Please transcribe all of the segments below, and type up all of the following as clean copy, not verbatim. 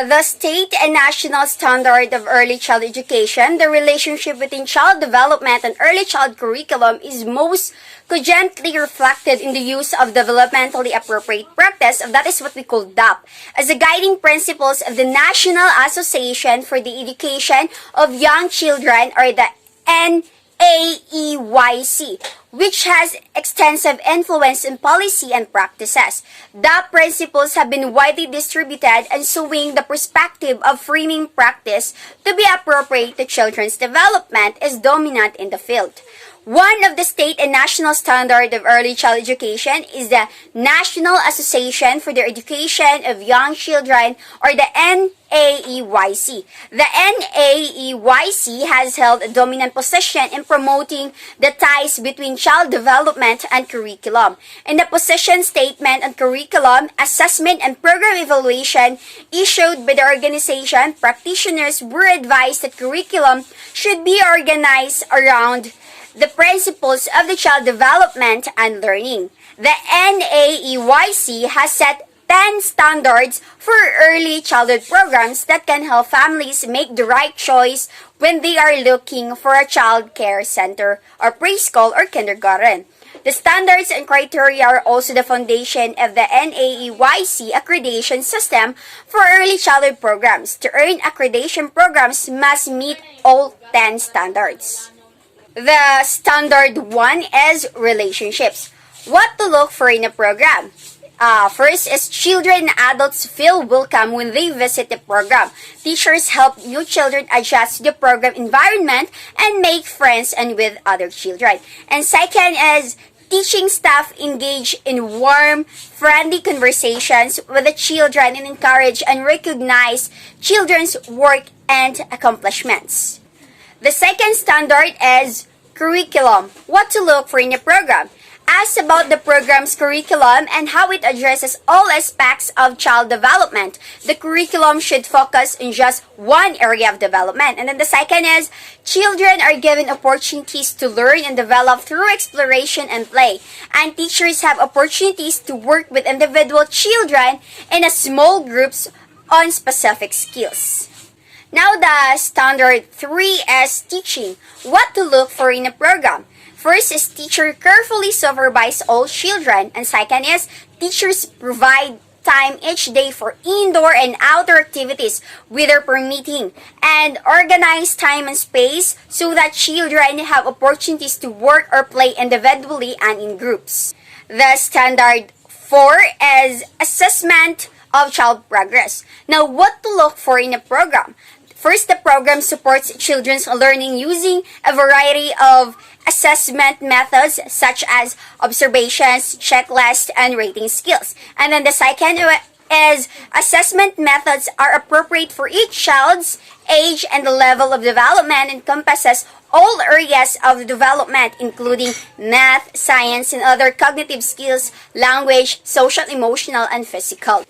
The state and national standard of early child education, the relationship between child development and early child curriculum is most cogently reflected in the use of developmentally appropriate practice, that is what we call DAP, as the guiding principles of the National Association for the Education of Young Children, or the NAEYC, which has extensive influence in policy and practices. The principles have been widely distributed and showing the perspective of framing practice to be appropriate to children's development is dominant in the field. One of the state and national standard of early child education is the National Association for the Education of Young Children, or the NAEYC. The NAEYC has held a dominant position in promoting the ties between child development and curriculum. In the position statement on curriculum, assessment, and program evaluation issued by the organization, practitioners were advised that curriculum should be organized around the principles of the child development and learning. The NAEYC has set 10 standards for early childhood programs that can help families make the right choice when they are looking for a child care center or preschool or kindergarten. The standards and criteria are also the foundation of the NAEYC accreditation system for early childhood programs. To earn accreditation, programs must meet all 10 standards. The standard 1 is relationships. What to look for in a program? First is children and adults feel welcome when they visit the program. Teachers help new children adjust to the program environment and make friends and with other children. And second is teaching staff engage in warm, friendly conversations with the children and encourage and recognize children's work and accomplishments. The second standard is curriculum. What to look for in a program? Ask about the program's curriculum and how it addresses all aspects of child development. The curriculum should focus on just one area of development. And then the second is, children are given opportunities to learn and develop through exploration and play. And teachers have opportunities to work with individual children in a small groups on specific skills. Now the standard 3 is teaching. What to look for in a program? First is teacher carefully supervise all children, and second is teachers provide time each day for indoor and outdoor activities, weather permitting, and organize time and space so that children have opportunities to work or play individually and in groups. The standard 4 is assessment of child progress. Now, what to look for in a program? First, the program supports children's learning using a variety of assessment methods such as observations, checklists, and rating skills. And then the second is assessment methods are appropriate for each child's age and the level of development, encompasses all areas of development including math, science, and other cognitive skills, language, social, emotional, and physical.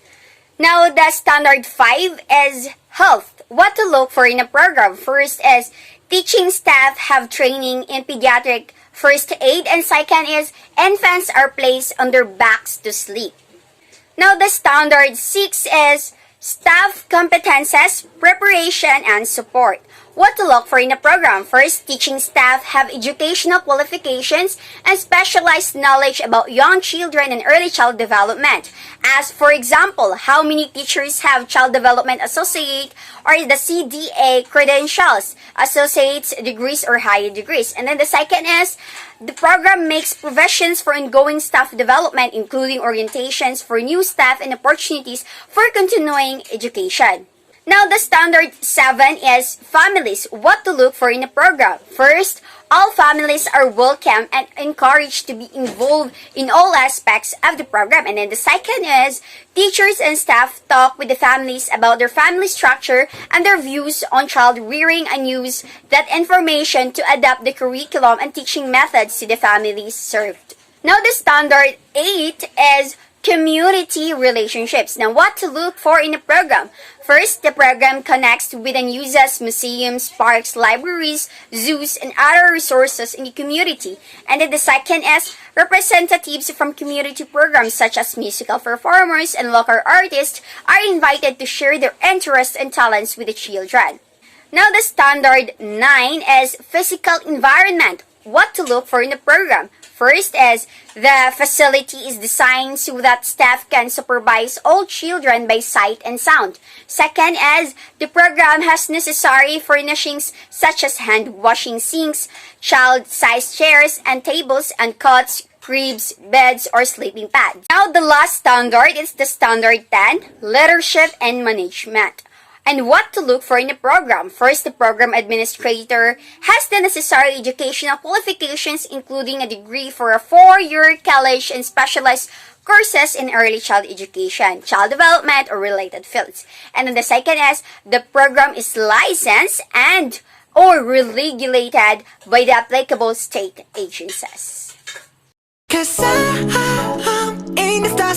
Now, the standard 5 is health. What to look for in a program? First is teaching staff have training in pediatric first aid, and second is infants are placed on their backs to sleep. Now, the standard 6 is staff competences, preparation, and support. What to look for in a program? First, teaching staff have educational qualifications and specialized knowledge about young children and early child development. As for example, how many teachers have Child Development Associate or the CDA credentials, associate's degrees or higher degrees. And then the second is, the program makes provisions for ongoing staff development, including orientations for new staff and opportunities for continuing education. Now, the standard 7 is families. What to look for in a program? First, all families are welcome and encouraged to be involved in all aspects of the program. And then the second is, teachers and staff talk with the families about their family structure and their views on child rearing and use that information to adapt the curriculum and teaching methods to the families served. Now, the standard 8 is Community relationships. Now, what to look for in a program? First, the program connects with and uses museums, parks, libraries, zoos, and other resources in the community. And then the second is representatives from community programs such as musical performers and local artists are invited to share their interests and talents with the children. Now, the standard 9 is physical environment. What to look for in the program? First is the facility is designed so that staff can supervise all children by sight and sound. Second is the program has necessary furnishings such as hand washing sinks, child-sized chairs and tables and cots, cribs, beds, or sleeping pads. Now the last standard is the standard 10, leadership and management. And what to look for in the program? First, the program administrator has the necessary educational qualifications, including a degree for a 4-year college and specialized courses in early child education, child development, or related fields. And then the second is the program is licensed and or regulated by the applicable state agencies. 'Cause I'm in the stars.